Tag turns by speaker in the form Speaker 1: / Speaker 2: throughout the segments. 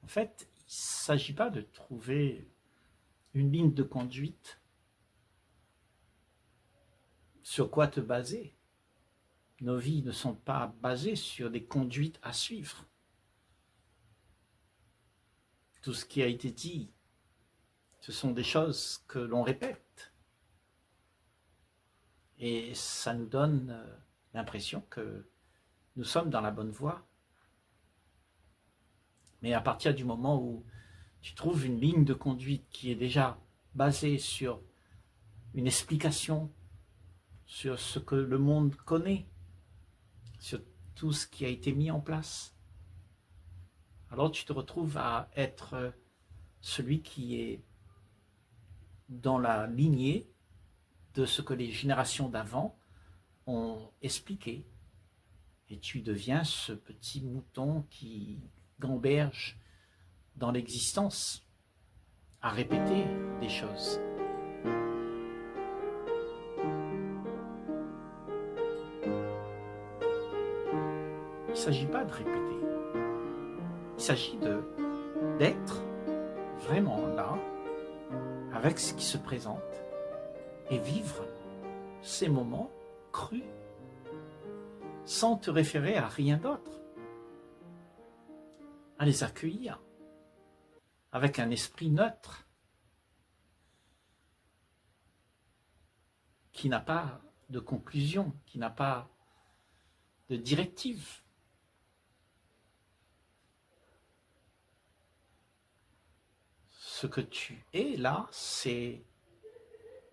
Speaker 1: fait, il ne s'agit pas de trouver une ligne de conduite sur quoi te baser. Nos vies ne sont pas basées sur des conduites à suivre. Tout ce qui a été dit, ce sont des choses que l'on répète. Et ça nous donne l'impression que nous sommes dans la bonne voie. Mais à partir du moment où tu trouves une ligne de conduite qui est déjà basée sur une explication, sur ce que le monde connaît, sur tout ce qui a été mis en place, alors tu te retrouves à être celui qui est dans la lignée de ce que les générations d'avant ont expliqué. Et tu deviens ce petit mouton qui gamberge dans l'existence, à répéter des choses. Il ne s'agit pas de répéter. Il s'agit d'être vraiment là, avec ce qui se présente, et vivre ces moments crus, sans te référer à rien d'autre, à les accueillir, avec un esprit neutre, qui n'a pas de conclusion, qui n'a pas de directive. Ce que tu es là, c'est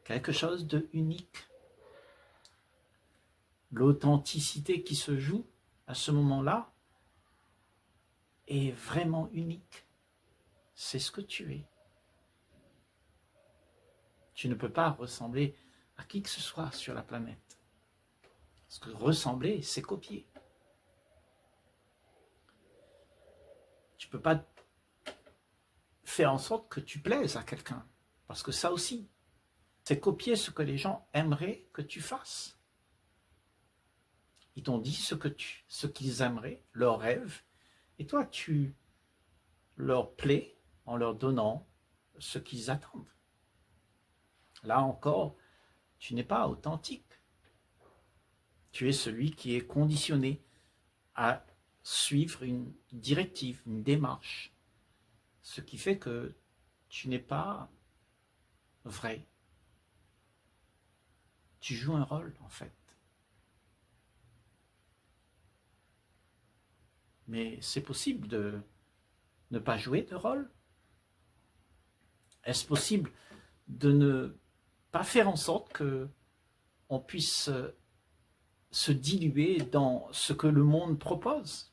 Speaker 1: quelque chose de unique. L'authenticité qui se joue à ce moment-là est vraiment unique. C'est ce que tu es. Tu ne peux pas ressembler à qui que ce soit sur la planète. Parce que ressembler, c'est copier. Tu ne peux pas faire en sorte que tu plaises à quelqu'un. Parce que ça aussi, c'est copier ce que les gens aimeraient que tu fasses. Ils t'ont dit ce qu'ils aimeraient, leurs rêves, et toi, tu leur plais en leur donnant ce qu'ils attendent. Là encore, tu n'es pas authentique. Tu es celui qui est conditionné à suivre une directive, une démarche, ce qui fait que tu n'es pas vrai. Tu joues un rôle, en fait. Mais c'est possible de ne pas jouer de rôle? Est-ce possible de ne pas faire en sorte que on puisse se diluer dans ce que le monde propose?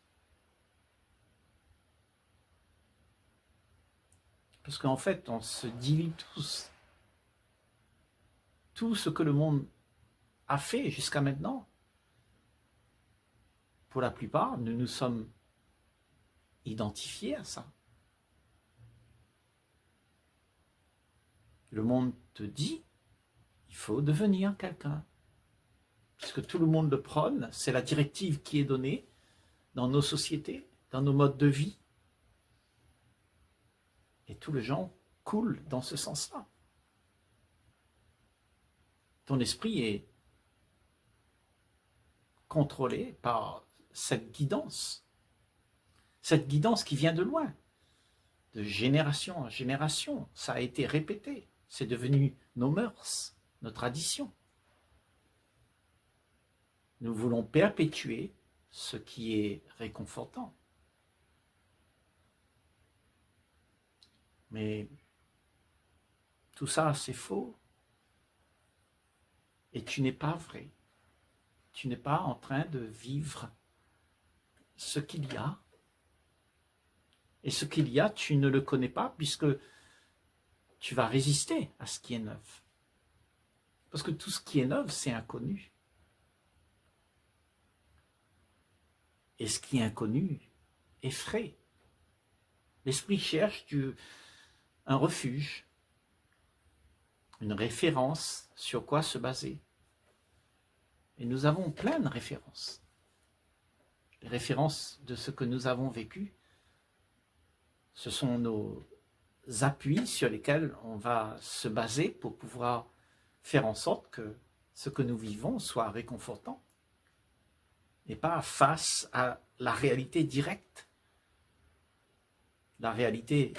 Speaker 1: Parce qu'en fait, on se dilue tous. Tout ce que le monde a fait jusqu'à maintenant, pour la plupart, nous nous sommes identifiés à ça. Le monde te dit, il faut devenir quelqu'un. Puisque tout le monde le prône, c'est la directive qui est donnée dans nos sociétés, dans nos modes de vie. Et tout le gens coule dans ce sens-là. Ton esprit est contrôlé par cette guidance qui vient de loin, de génération en génération. Ça a été répété, c'est devenu nos mœurs, nos traditions. Nous voulons perpétuer ce qui est réconfortant. Mais tout ça, c'est faux. Et tu n'es pas vrai. Tu n'es pas en train de vivre ce qu'il y a. Et ce qu'il y a, tu ne le connais pas puisque tu vas résister à ce qui est neuf. Parce que tout ce qui est neuf, c'est inconnu. Et ce qui est inconnu effraie. L'esprit cherche un refuge, une référence sur quoi se baser. Et nous avons plein de références. Les références de ce que nous avons vécu Ce sont nos appuis sur lesquels on va se baser pour pouvoir faire en sorte que ce que nous vivons soit réconfortant et pas face à la réalité directe, la réalité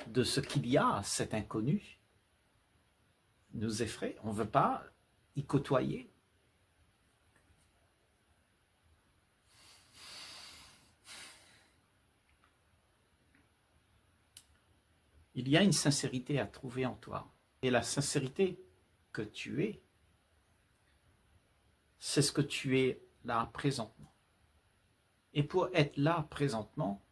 Speaker 1: de ce qu'il y a, cet inconnu, nous effraie. On ne veut pas y côtoyer. Il y a une sincérité à trouver en toi. Et la sincérité que tu es, c'est ce que tu es là présentement. Et pour être là présentement,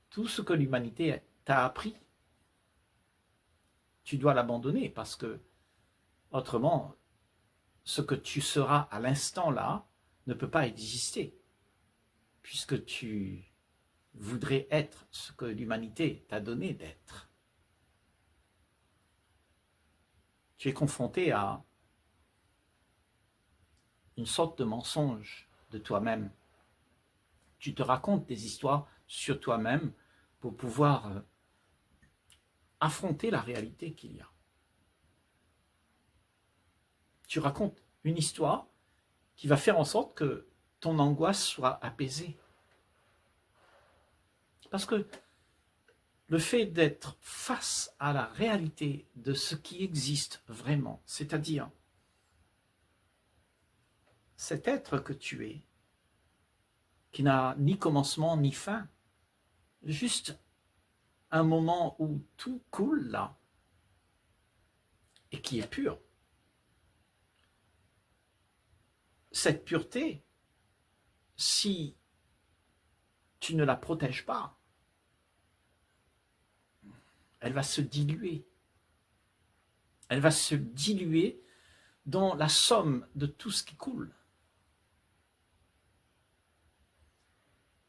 Speaker 1: tout ce que l'humanité t'a appris, tu dois l'abandonner parce que autrement, ce que tu seras à l'instant là ne peut pas exister puisque tu voudrais être ce que l'humanité t'a donné d'être. Tu es confronté à une sorte de mensonge de toi-même. Tu te racontes des histoires sur toi-même pour pouvoir affronter la réalité qu'il y a. Tu racontes une histoire qui va faire en sorte que ton angoisse soit apaisée. Parce que le fait d'être face à la réalité de ce qui existe vraiment, c'est-à-dire cet être que tu es, qui n'a ni commencement ni fin, juste un moment où tout coule là, et qui est pur. Cette pureté, si tu ne la protèges pas, elle va se diluer. Elle va se diluer dans la somme de tout ce qui coule.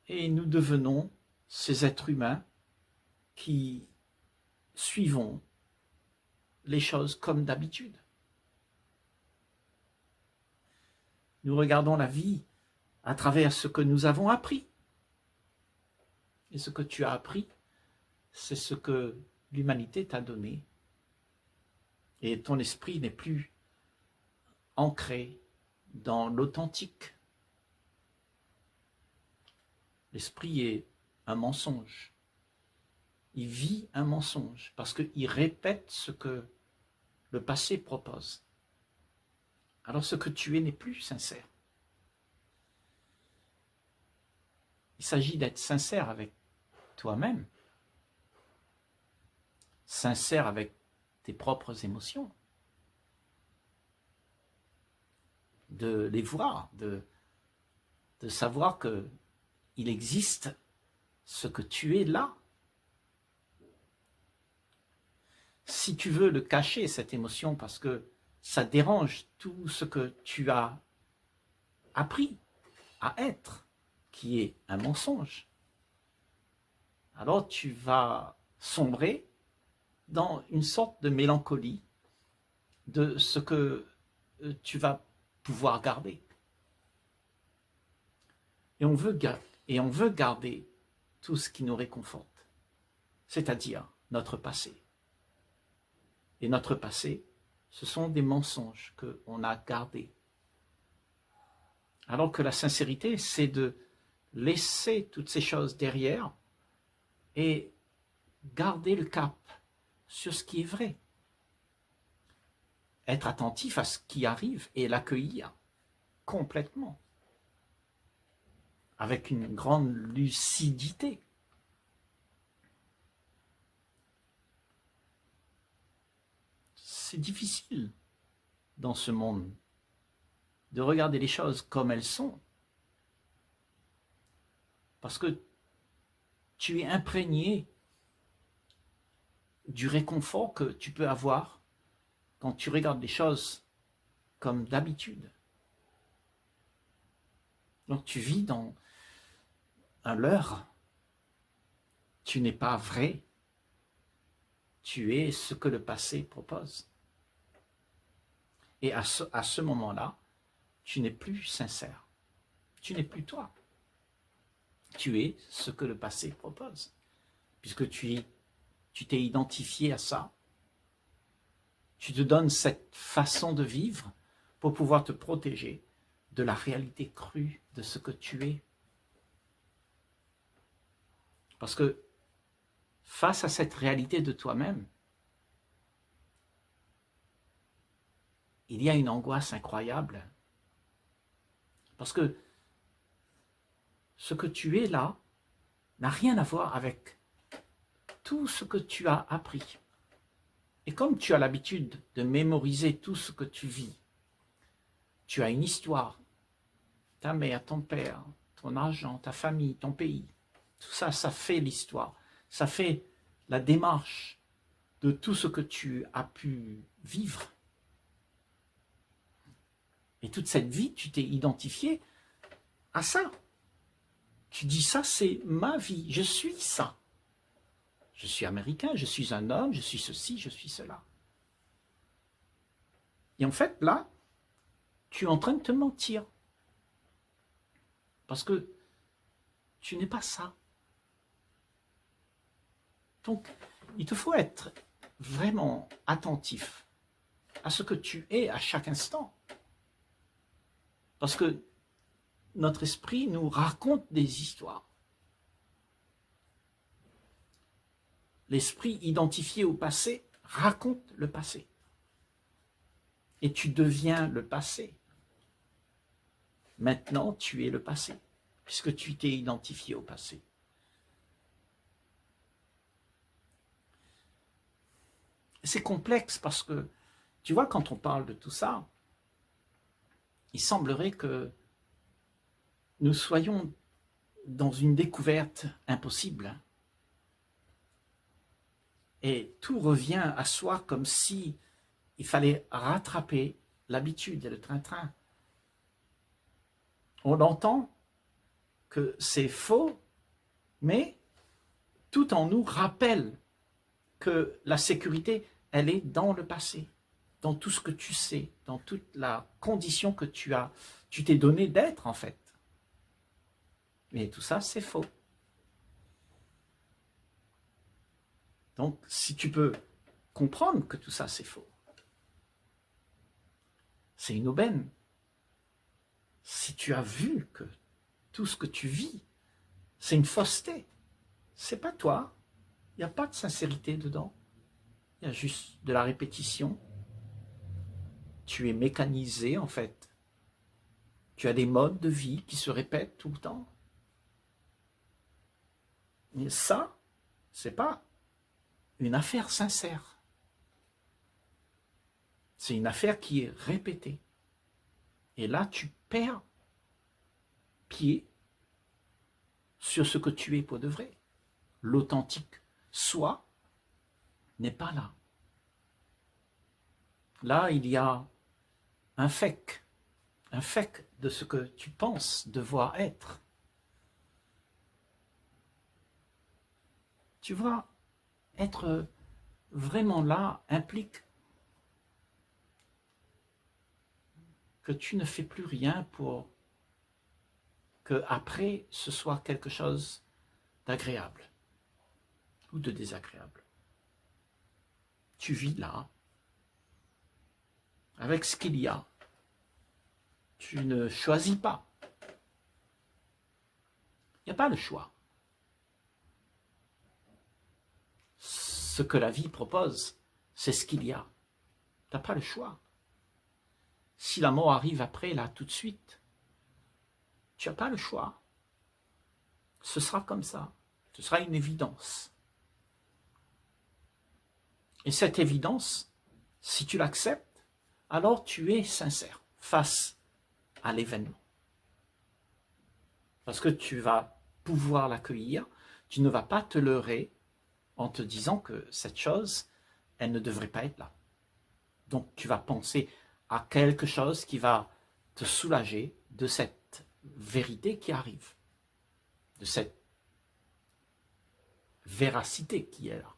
Speaker 1: Et nous devenons ces êtres humains qui suivons les choses comme d'habitude. Nous regardons la vie à travers ce que nous avons appris. Et ce que tu as appris, c'est ce que l'humanité t'a donné. Et ton esprit n'est plus ancré dans l'authentique. L'esprit est un mensonge. Il vit un mensonge parce qu'il répète ce que le passé propose. Alors ce que tu es n'est plus sincère. Il s'agit d'être sincère avec toi-même, sincère avec tes propres émotions, de les voir, de savoir qu'il existe ce que tu es là. Si tu veux le cacher, cette émotion, parce que ça dérange tout ce que tu as appris à être, qui est un mensonge, alors tu vas sombrer dans une sorte de mélancolie de ce que tu vas pouvoir garder. Et on veut garder tout ce qui nous réconforte, c'est-à-dire notre passé. Et notre passé, ce sont des mensonges qu'on a gardés. Alors que la sincérité, c'est de laisser toutes ces choses derrière et garder le cap sur ce qui est vrai. Être attentif à ce qui arrive et l'accueillir complètement, avec une grande lucidité. C'est difficile dans ce monde de regarder les choses comme elles sont, parce que tu es imprégné du réconfort que tu peux avoir quand tu regardes les choses comme d'habitude. Donc tu vis dans un leurre. Tu n'es pas vrai. Tu es ce que le passé propose. Et à ce moment-là, tu n'es plus sincère. Tu n'es plus toi. Tu es ce que le passé propose. puisque tu t'es identifié à ça. Tu te donnes cette façon de vivre pour pouvoir te protéger de la réalité crue de ce que tu es. Parce que face à cette réalité de toi-même, il y a une angoisse incroyable. Parce que ce que tu es là n'a rien à voir avec tout ce que tu as appris. Et comme tu as l'habitude de mémoriser tout ce que tu vis, tu as une histoire, ta mère, ton père, ton argent, ta famille, ton pays, tout ça, ça fait l'histoire, ça fait la démarche de tout ce que tu as pu vivre. Et toute cette vie, tu t'es identifié à ça. Tu dis ça, c'est ma vie, je suis ça. Je suis américain, je suis un homme, je suis ceci, je suis cela. Et en fait, là, tu es en train de te mentir. Parce que tu n'es pas ça. Donc, il te faut être vraiment attentif à ce que tu es à chaque instant. Parce que notre esprit nous raconte des histoires. L'esprit identifié au passé raconte le passé. Et tu deviens le passé. Maintenant, tu es le passé, puisque tu t'es identifié au passé. C'est complexe parce que, tu vois, quand on parle de tout ça, il semblerait que nous soyons dans une découverte impossible. Et tout revient à soi comme si il fallait rattraper l'habitude et le train-train. On entend que c'est faux, mais tout en nous rappelle que la sécurité, elle est dans le passé, dans tout ce que tu sais, dans toute la condition que tu t'es donné d'être en fait. Mais tout ça, c'est faux. Donc, si tu peux comprendre que tout ça, c'est faux, c'est une aubaine. Si tu as vu que tout ce que tu vis, c'est une fausseté, c'est pas toi, il n'y a pas de sincérité dedans, il y a juste de la répétition. Tu es mécanisé en fait. Tu as des modes de vie qui se répètent tout le temps. Mais ça, c'est pas une affaire sincère. C'est une affaire qui est répétée. Et là, tu perds pied sur ce que tu es pour de vrai. L'authentique soi n'est pas là. Là, il y a un fake de ce que tu penses devoir être. Tu vois, être vraiment là implique que tu ne fais plus rien pour que après ce soit quelque chose d'agréable ou de désagréable. Tu vis là, avec ce qu'il y a. Tu ne choisis pas. Il n'y a pas le choix. Ce que la vie propose, c'est ce qu'il y a. Tu n'as pas le choix. Si la mort arrive après, là, tout de suite, tu n'as pas le choix. Ce sera comme ça. Ce sera une évidence. Et cette évidence, si tu l'acceptes, alors tu es sincère face à l'événement. Parce que tu vas pouvoir l'accueillir, tu ne vas pas te leurrer en te disant que cette chose, elle ne devrait pas être là. Donc tu vas penser à quelque chose qui va te soulager de cette vérité qui arrive, de cette véracité qui est là.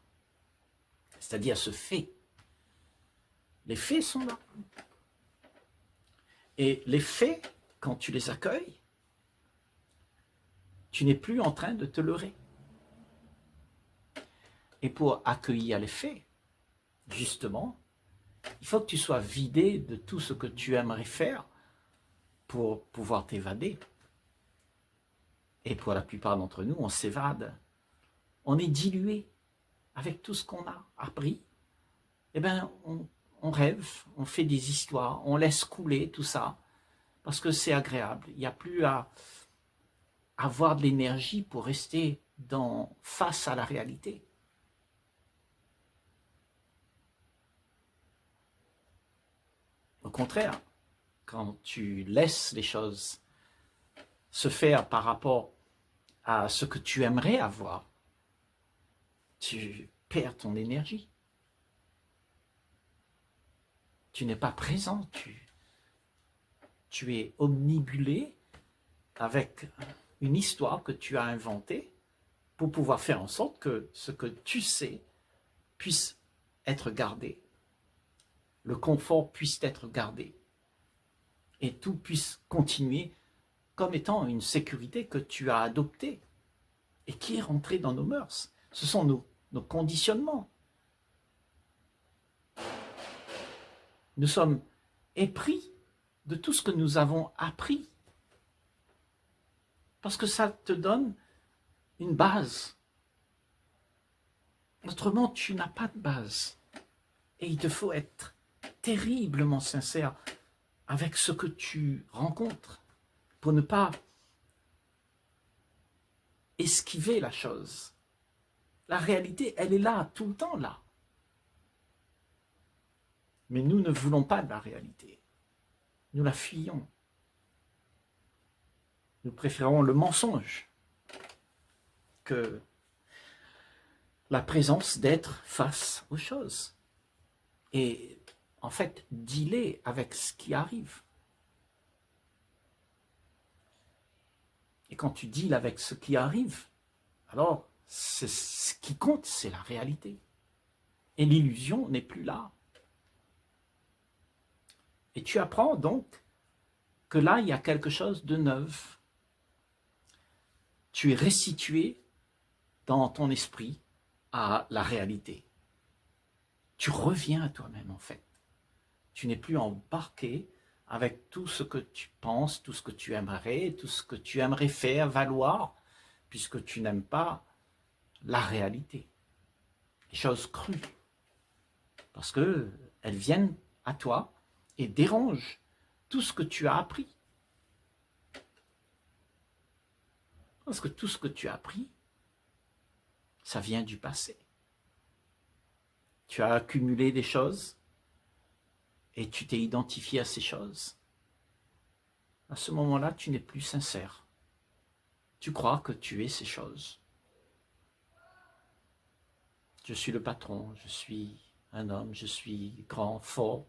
Speaker 1: C'est-à-dire ce fait. Les faits sont là. Et les faits, quand tu les accueilles, tu n'es plus en train de te leurrer. Et pour accueillir les faits, justement, il faut que tu sois vidé de tout ce que tu aimerais faire pour pouvoir t'évader. Et pour la plupart d'entre nous, on s'évade. On est dilué avec tout ce qu'on a appris. Eh bien, on rêve, on fait des histoires, on laisse couler tout ça, parce que c'est agréable. Il n'y a plus à avoir de l'énergie pour rester face à la réalité. Au contraire, quand tu laisses les choses se faire par rapport à ce que tu aimerais avoir, tu perds ton énergie. Tu n'es pas présent, tu es omnibulé avec une histoire que tu as inventée pour pouvoir faire en sorte que ce que tu sais puisse être gardé, le confort puisse être gardé et tout puisse continuer comme étant une sécurité que tu as adoptée et qui est rentrée dans nos mœurs. Ce sont nos conditionnements. Nous sommes épris de tout ce que nous avons appris parce que ça te donne une base. Autrement, tu n'as pas de base. Et il te faut être terriblement sincère avec ce que tu rencontres pour ne pas esquiver la chose. La réalité, elle est là, tout le temps là. Mais nous ne voulons pas de la réalité. Nous la fuyons. Nous préférons le mensonge que la présence d'être face aux choses. Et en fait, dealer avec ce qui arrive. Et quand tu deals avec ce qui arrive, alors ce qui compte, c'est la réalité. Et l'illusion n'est plus là. Et tu apprends donc que là, il y a quelque chose de neuf. Tu es restitué dans ton esprit à la réalité. Tu reviens à toi-même en fait. Tu n'es plus embarqué avec tout ce que tu penses, tout ce que tu aimerais, tout ce que tu aimerais faire valoir, puisque tu n'aimes pas la réalité, les choses crues, parce qu'elles viennent à toi et dérangent tout ce que tu as appris. Parce que tout ce que tu as appris, ça vient du passé. Tu as accumulé des choses et tu t'es identifié à ces choses. À ce moment-là, tu n'es plus sincère. Tu crois que tu es ces choses. Je suis le patron, je suis un homme, je suis grand, fort,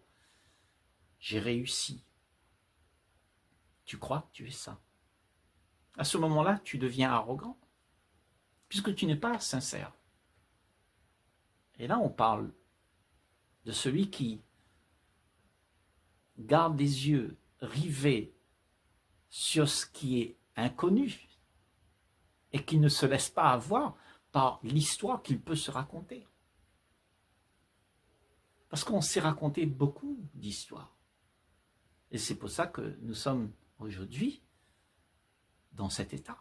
Speaker 1: j'ai réussi. Tu crois que tu es ça. À ce moment-là, tu deviens arrogant, puisque tu n'es pas sincère. Et là, on parle de celui qui garde les yeux rivés sur ce qui est inconnu et qui ne se laisse pas avoir par l'histoire qu'il peut se raconter. Parce qu'on s'est raconté beaucoup d'histoires. Et c'est pour ça que nous sommes aujourd'hui dans cet état.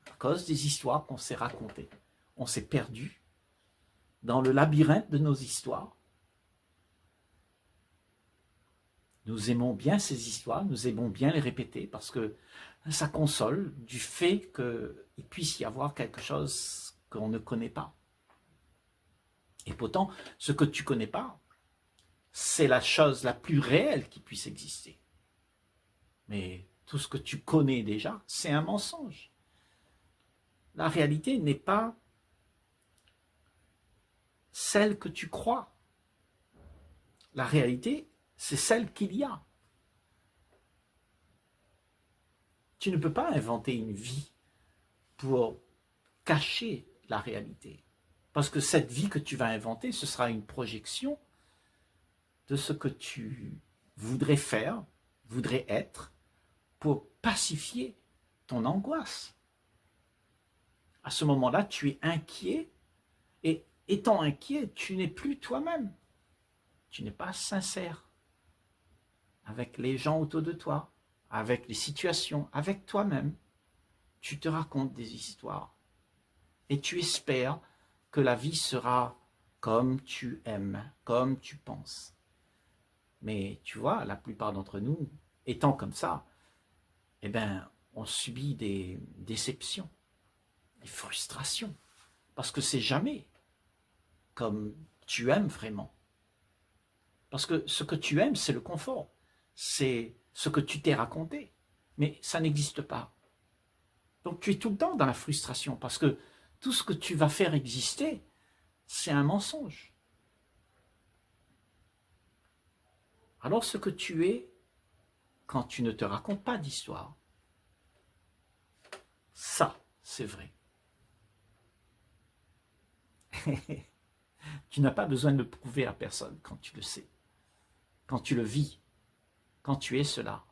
Speaker 1: À cause des histoires qu'on s'est racontées. On s'est perdu dans le labyrinthe de nos histoires. Nous aimons bien ces histoires, nous aimons bien les répéter parce que ça console du fait qu'il puisse y avoir quelque chose qu'on ne connaît pas. Et pourtant, ce que tu ne connais pas, c'est la chose la plus réelle qui puisse exister. Mais tout ce que tu connais déjà, c'est un mensonge. La réalité n'est pas celle que tu crois. La réalité, c'est celle qu'il y a. Tu ne peux pas inventer une vie pour cacher la réalité. Parce que cette vie que tu vas inventer, ce sera une projection de ce que tu voudrais faire, voudrais être, pour pacifier ton angoisse. À ce moment-là, tu es inquiet Et étant inquiet, tu n'es plus toi-même. Tu n'es pas sincère avec les gens autour de toi, avec les situations, avec toi-même. Tu te racontes des histoires et tu espères que la vie sera comme tu aimes, comme tu penses. Mais tu vois, la plupart d'entre nous, étant comme ça, eh ben, on subit des déceptions, des frustrations, parce que c'est jamais comme tu aimes vraiment. Parce que ce que tu aimes, c'est le confort, c'est ce que tu t'es raconté, mais ça n'existe pas. Donc tu es tout le temps dans la frustration, parce que tout ce que tu vas faire exister, c'est un mensonge. Alors ce que tu es, quand tu ne te racontes pas d'histoire, ça, c'est vrai. Tu n'as pas besoin de le prouver à personne quand tu le sais, quand tu le vis, quand tu es cela.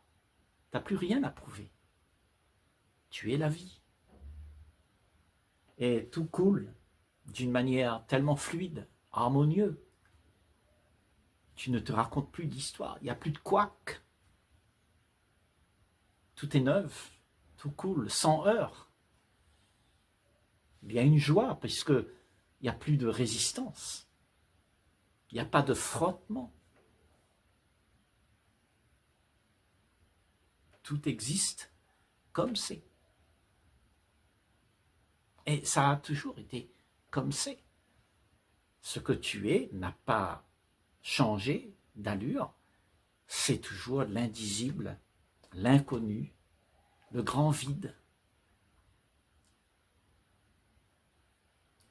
Speaker 1: Tu n'as plus rien à prouver. Tu es la vie. Et tout coule d'une manière tellement fluide, harmonieuse. Tu ne te racontes plus d'histoire, il n'y a plus de couac. Tout est neuf, tout coule, sans heurts. Il y a une joie, puisqu'il n'y a plus de résistance. Il n'y a pas de frottement. Tout existe comme c'est. Et ça a toujours été comme c'est. Ce que tu es n'a pas changé d'allure. C'est toujours l'indisible, l'inconnu, le grand vide.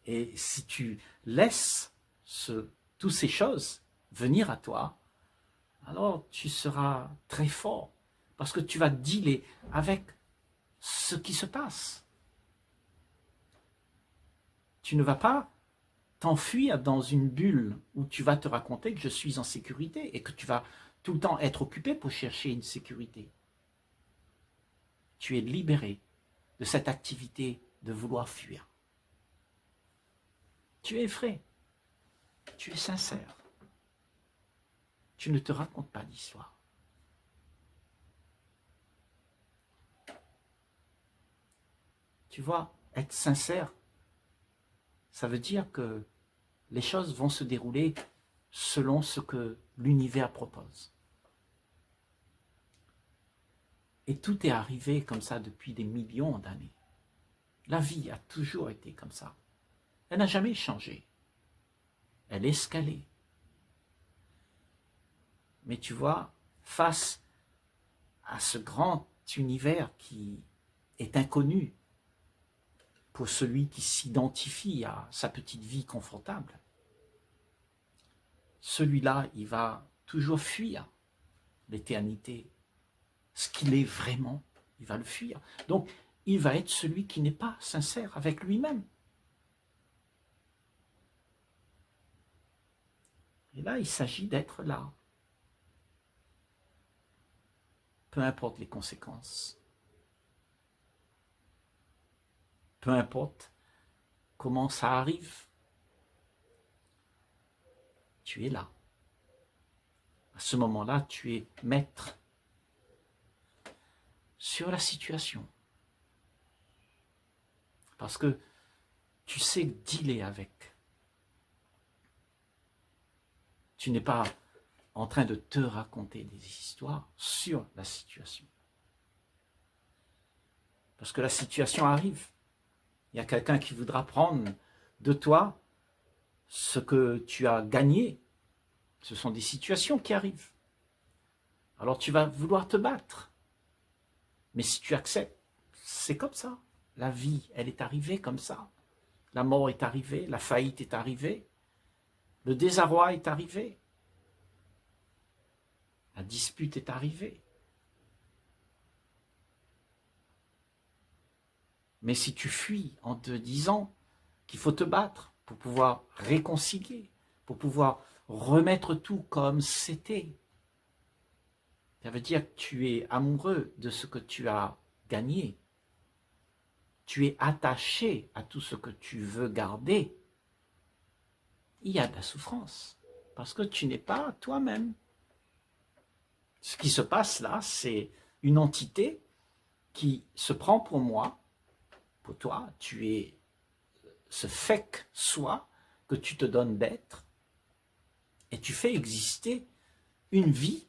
Speaker 1: Et si tu laisses toutes ces choses venir à toi, alors tu seras très fort, parce que tu vas dealer avec ce qui se passe. Tu ne vas pas t'enfuir dans une bulle où tu vas te raconter que je suis en sécurité et que tu vas tout le temps être occupé pour chercher une sécurité. Tu es libéré de cette activité de vouloir fuir. Tu es vrai, tu es sincère. Tu ne te racontes pas d'histoire. Tu vois, être sincère, ça veut dire que les choses vont se dérouler selon ce que l'univers propose. Et tout est arrivé comme ça depuis des millions d'années. La vie a toujours été comme ça. Elle n'a jamais changé. Elle est escalée. Mais tu vois, face à ce grand univers qui est inconnu pour celui qui s'identifie à sa petite vie confortable, celui-là, il va toujours fuir l'éternité. Ce qu'il est vraiment, il va le fuir. Donc, il va être celui qui n'est pas sincère avec lui-même. Et là, il s'agit d'être là. Peu importe les conséquences. Peu importe comment ça arrive. Tu es là. À ce moment-là, tu es maître sur la situation. Parce que tu sais dealer avec. Tu n'es pas en train de te raconter des histoires sur la situation. Parce que la situation arrive. Il y a quelqu'un qui voudra prendre de toi ce que tu as gagné. Ce sont des situations qui arrivent. Alors tu vas vouloir te battre. Mais si tu acceptes, c'est comme ça. La vie, elle est arrivée comme ça. La mort est arrivée, la faillite est arrivée, le désarroi est arrivé, la dispute est arrivée. Mais si tu fuis en te disant qu'il faut te battre pour pouvoir réconcilier, pour pouvoir remettre tout comme c'était, ça veut dire que tu es amoureux de ce que tu as gagné. Tu es attaché à tout ce que tu veux garder. il y a de la souffrance, parce que tu n'es pas toi-même. Ce qui se passe là, c'est une entité qui se prend pour moi, pour toi, tu es ce fake soi que tu te donnes d'être, et tu fais exister une vie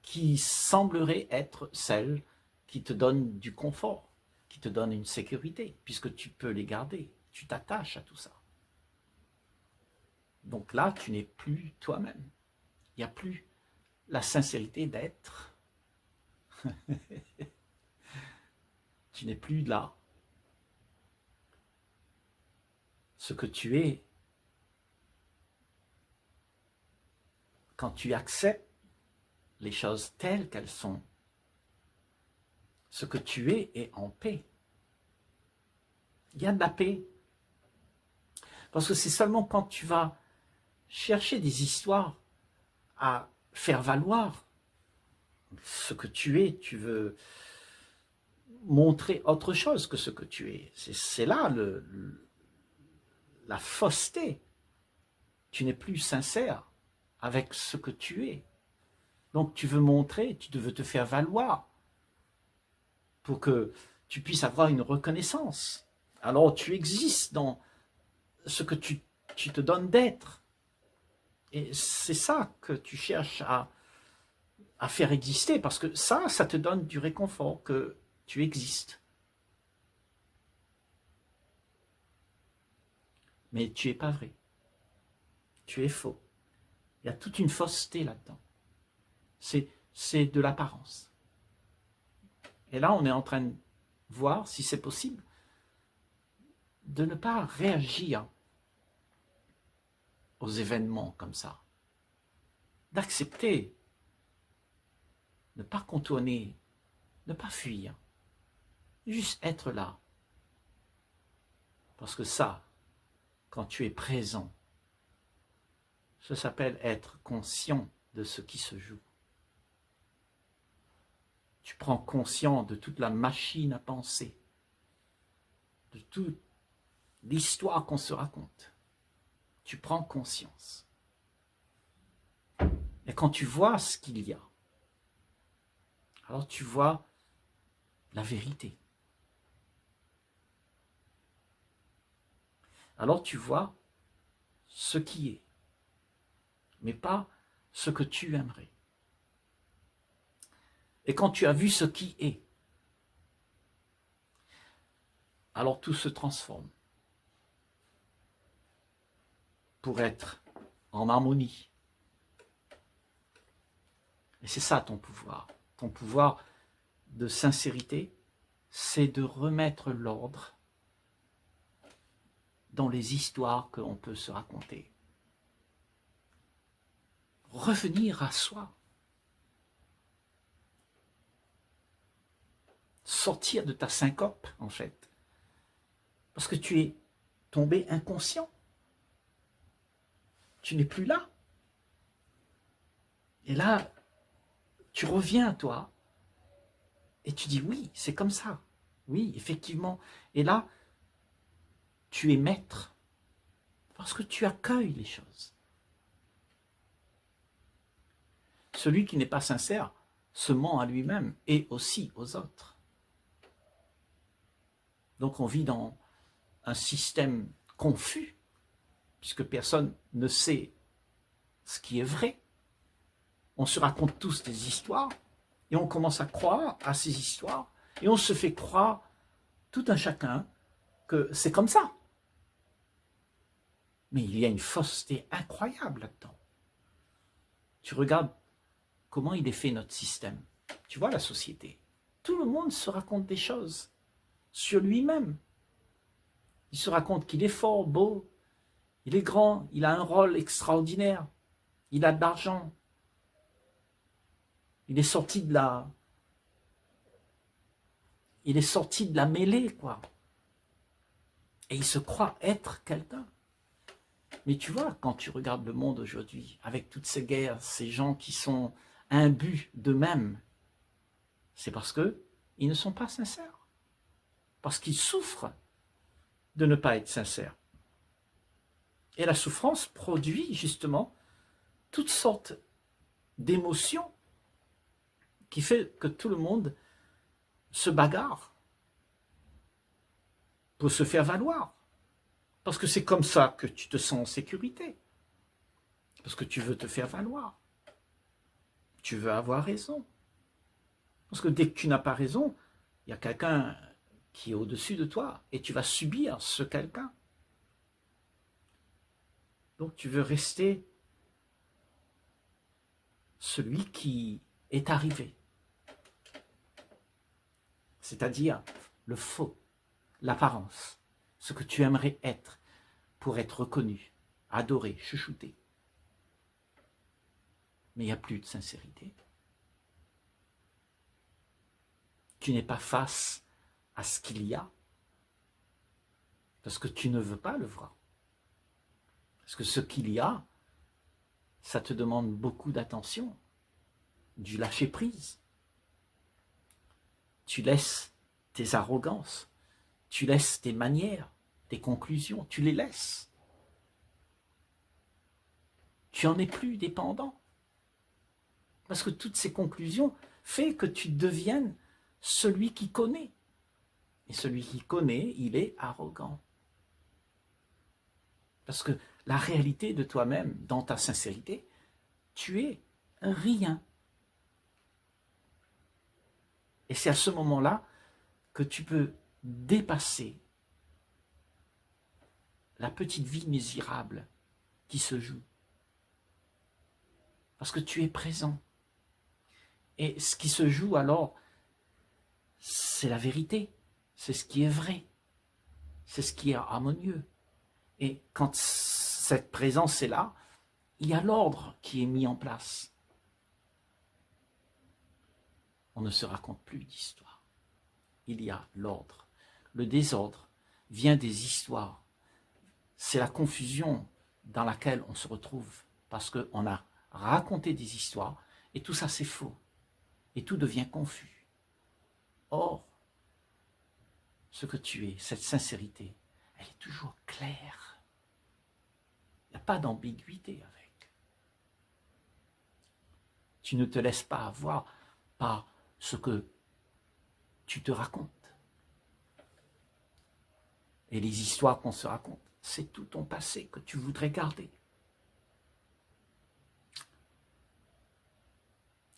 Speaker 1: qui semblerait être celle qui te donne du confort, qui te donne une sécurité, puisque tu peux les garder, tu t'attaches à tout ça. Donc là, tu n'es plus toi-même. Il n'y a plus la sincérité d'être. Tu n'es plus là. Ce que tu es, quand tu acceptes les choses telles qu'elles sont, ce que tu es en paix. Il y a de la paix. Parce que c'est seulement quand tu vas chercher des histoires à faire valoir ce que tu veux montrer autre chose que ce que tu es. C'est là la fausseté. Tu n'es plus sincère avec ce que tu es. Donc tu veux montrer, tu veux te faire valoir pour que tu puisses avoir une reconnaissance. Alors tu existes dans ce que tu te donnes d'être. Et c'est ça que tu cherches à faire exister, parce que ça te donne du réconfort, que tu existes. Mais tu n'es pas vrai. Tu es faux. Il y a toute une fausseté là-dedans. C'est de l'apparence. Et là, on est en train de voir si c'est possible de ne pas réagir aux événements comme ça. D'accepter, ne pas contourner, ne pas fuir. Juste être là. Parce que ça, quand tu es présent, ça s'appelle être conscient de ce qui se joue. Tu prends conscience de toute la machine à penser, de toute l'histoire qu'on se raconte. Tu prends conscience. Et quand tu vois ce qu'il y a, alors tu vois la vérité. Alors tu vois ce qui est, mais pas ce que tu aimerais. Et quand tu as vu ce qui est, alors tout se transforme pour être en harmonie. Et c'est ça ton pouvoir. Ton pouvoir de sincérité, c'est de remettre l'ordre dans les histoires que l'on peut se raconter. Revenir à soi. Sortir de ta syncope, en fait. Parce que tu es tombé inconscient. Tu n'es plus là. Et là, tu reviens à toi et tu dis oui, c'est comme ça. Oui, effectivement. Et là, tu es maître parce que tu accueilles les choses. Celui qui n'est pas sincère se ment à lui-même et aussi aux autres. Donc on vit dans un système confus, puisque personne ne sait ce qui est vrai. On se raconte tous des histoires, et on commence à croire à ces histoires, et on se fait croire, tout un chacun, que c'est comme ça. Mais il y a une fausseté incroyable là-dedans. Tu regardes comment il est fait notre système. Tu vois la société. Tout le monde se raconte des choses sur lui-même. Il se raconte qu'il est fort, beau, il est grand, il a un rôle extraordinaire, il a de l'argent, il est sorti de la mêlée, quoi. Et il se croit être quelqu'un. Mais tu vois, quand tu regardes le monde aujourd'hui, avec toutes ces guerres, ces gens qui sont imbus d'eux-mêmes, c'est parce qu'ils ne sont pas sincères. Parce qu'ils souffrent de ne pas être sincères. Et la souffrance produit justement toutes sortes d'émotions qui fait que tout le monde se bagarre pour se faire valoir. Parce que c'est comme ça que tu te sens en sécurité. Parce que tu veux te faire valoir. Tu veux avoir raison. Parce que dès que tu n'as pas raison, il y a quelqu'un qui est au-dessus de toi et tu vas subir ce quelqu'un. Donc tu veux rester celui qui est arrivé. C'est-à-dire le faux, l'apparence, ce que tu aimerais être pour être reconnu, adoré, chouchouté. Mais il n'y a plus de sincérité. Tu n'es pas face à ce qu'il y a parce que tu ne veux pas le voir. Parce que ce qu'il y a, ça te demande beaucoup d'attention, du lâcher-prise. Tu laisses tes arrogances, tu laisses tes manières, tes conclusions, tu les laisses. Tu n'en es plus dépendant. Parce que toutes ces conclusions font que tu deviennes celui qui connaît. Et celui qui connaît, il est arrogant. Parce que la réalité de toi-même, dans ta sincérité, tu es rien. Et c'est à ce moment-là que tu peux dépasser la petite vie misérable qui se joue. Parce que tu es présent. Et ce qui se joue alors, c'est la vérité. C'est ce qui est vrai. C'est ce qui est harmonieux. Et quand cette présence est là, il y a l'ordre qui est mis en place. On ne se raconte plus d'histoire. Il y a l'ordre. Le désordre vient des histoires. C'est la confusion dans laquelle on se retrouve parce qu'on a raconté des histoires et tout ça c'est faux. Et tout devient confus. Or, ce que tu es, cette sincérité, elle est toujours claire. Il n'y a pas d'ambiguïté avec. Tu ne te laisses pas avoir par ce que tu te racontes. Et les histoires qu'on se raconte, c'est tout ton passé que tu voudrais garder.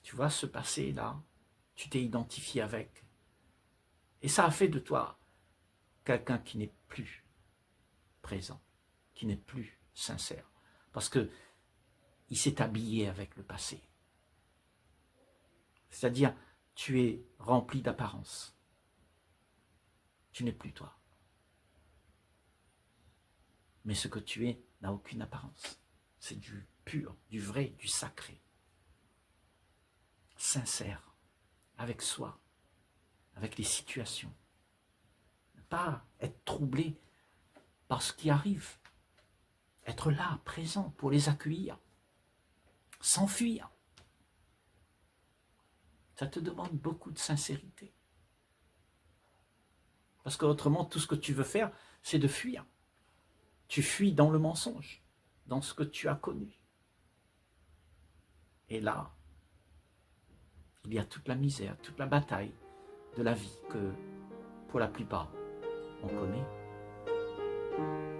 Speaker 1: Tu vois, ce passé-là, tu t'es identifié avec. Et ça a fait de toi quelqu'un qui n'est plus présent, qui n'est plus sincère. Parce que il s'est habillé avec le passé. C'est-à-dire, tu es rempli d'apparence. Tu n'es plus toi. Mais ce que tu es n'a aucune apparence. C'est du pur, du vrai, du sacré. Sincère, avec soi, avec les situations. Ne pas être troublé par ce qui arrive. Être là, présent, pour les accueillir. S'enfuir. Ça te demande beaucoup de sincérité. Parce qu'autrement, tout ce que tu veux faire, c'est de fuir. Tu fuis dans le mensonge, dans ce que tu as connu. Et là, il y a toute la misère, toute la bataille de la vie que, pour la plupart, on connaît.